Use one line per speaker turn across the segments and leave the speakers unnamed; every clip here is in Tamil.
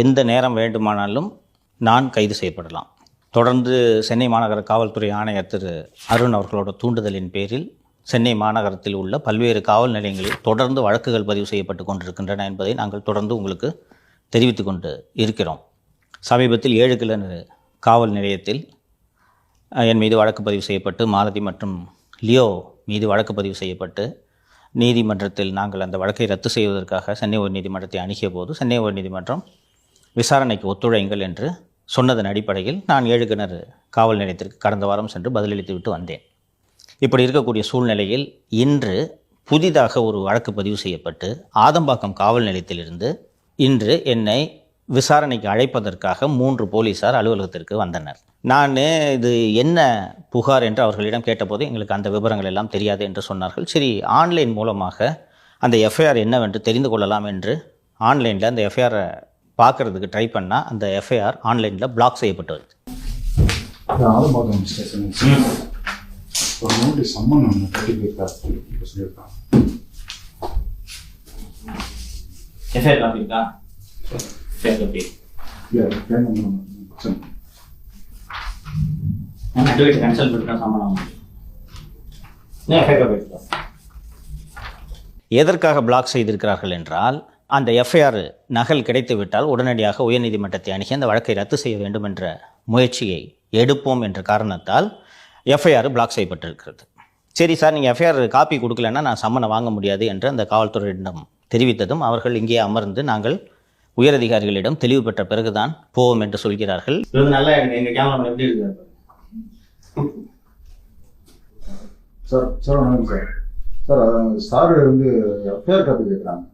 எந்த நேரம் வேண்டுமானாலும் நான் கைது செய்யப்படலாம். தொடர்ந்து சென்னை மாநகர காவல்துறை ஆணையர் திரு அருண் அவர்களோட தூண்டுதலின் பேரில் சென்னை மாநகரத்தில் உள்ள பல்வேறு காவல் நிலையங்களில் தொடர்ந்து வழக்குகள் பதிவு செய்யப்பட்டு கொண்டிருக்கின்றன என்பதை நாங்கள் தொடர்ந்து உங்களுக்கு தெரிவித்து கொண்டு இருக்கிறோம். சமீபத்தில் 7 கிணறு காவல் நிலையத்தில் என் மீது வழக்கு பதிவு செய்யப்பட்டு மாலதி மற்றும் லியோ மீது வழக்கு பதிவு செய்யப்பட்டு நீதிமன்றத்தில் நாங்கள் அந்த வழக்கை ரத்து செய்வதற்காக சென்னை உயர்நீதிமன்றத்தை அணுகிய போது சென்னை உயர்நீதிமன்றம் விசாரணைக்கு ஒத்துழையுங்கள் என்று சொன்னதன் அடிப்படையில் நான் 7 கிணறு காவல் நிலையத்திற்கு கடந்த வாரம் சென்று பதிலளித்து விட்டு வந்தேன். இப்படி இருக்கக்கூடிய சூழ்நிலையில் இன்று புதிதாக ஒரு வழக்கு பதிவு செய்யப்பட்டு ஆதம்பாக்கம் காவல் நிலையத்திலிருந்து இன்று என்னை விசாரணைக்கு அழைப்பதற்காக 3 போலீஸார் அலுவலகத்திற்கு வந்தனர். நான் இது என்ன புகார் என்று அவர்களிடம் கேட்டபோது எங்களுக்கு அந்த விவரங்கள் எல்லாம் தெரியாது என்று சொன்னார்கள். சரி, ஆன்லைன் மூலமாக அந்த எஃப்ஐஆர் என்னவென்று தெரிந்து கொள்ளலாம் என்று ஆன்லைனில் அந்த எஃப்ஐஆரை பார்க்குறதுக்கு ட்ரை பண்ணால் அந்த எஃப்ஐஆர் ஆன்லைனில் பிளாக் செய்யப்பட்டு வருது. எஃப்ஐஆர் காப்பி இருக்கா? கன்சல்ட் பண்ணி சம்பளம் எதற்காக பிளாக் செய்திருக்கிறார்கள் என்றால், அந்த எஃப்ஐஆர் நகல் கிடைத்துவிட்டால் உடனடியாக உயர்நீதிமன்றத்தை அணுகி அந்த வழக்கை ரத்து செய்ய வேண்டும் என்ற முயற்சியை எடுப்போம் என்ற காரணத்தால் எஃப்ஐஆர் பிளாக் செய்யப்பட்டிருக்கிறது. சரி சார், நீங்கள் எஃப்ஐஆர் காப்பி கொடுக்கலன்னா நான் சம்மனை வாங்க முடியாது என்று அந்த காவல்துறையிடம் தெரிவித்ததும் அவர்கள் இங்கே அமர்ந்து நாங்கள் உயரதிகாரிகளிடம் தெளிவு பெற்ற பிறகுதான் போவோம் என்று சொல்கிறார்கள். நல்லா எங்கள் கேமரா எப்படி இருக்கு
சார்? சார் வணக்கம் சார். சார் சார் வந்து எஃப்ஐஆர் காப்பி கேட்குறாங்க.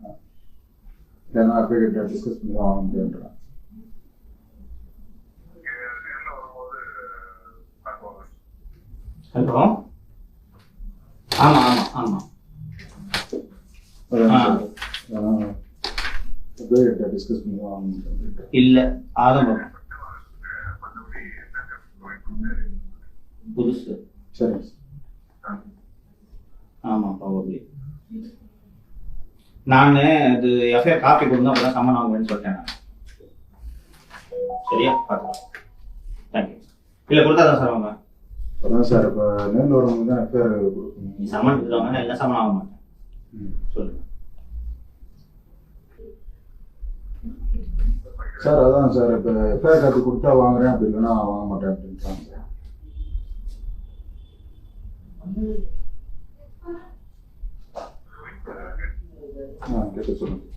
ஏன்னா எஃப்ஐஆர் டிஸ்கஸ் பண்ணி தான் வாங்க முடியுன்றாங்க.
ஹலோ, ஆமாம் ஆமாம் ஆமாம்
டிஸ்கஸ் பண்ணி தான் வாங்க முடியும்.
இல்லை, ஆதம்பரம் புதுசு.
சரி.
ஆமாம், ப்ராபப்ளி நான் இது எஃப்ஐஆர் காப்பி கொடுங்க, அப்போ தான் சம்மன் வாங்குவேன்னு சொல்லிட்டேன் நான். சரியா, பார்த்துக்கலாம். தேங்க்யூ. இல்லை, கொடுத்தா தான் சார் வாங்க.
அதான் சார், இப்போ நேரில் வரவங்க தான் எஃப்ஐஆர் கொடுக்கணும்.
நீ சம்மன் கொடுத்துருவாங்க, எல்லாம் சம்மன் வாங்க மாட்டேன். சொல்லுங்கள்
சார். அதான் சார், இப்போ எஃப்ஐஆர் காப்பி கொடுத்தா வாங்குறேன், அப்படி இல்லைன்னா வாங்க மாட்டேன் அப்படின்ட்டாங்க சார். கேட்க சொல்லுங்கள்.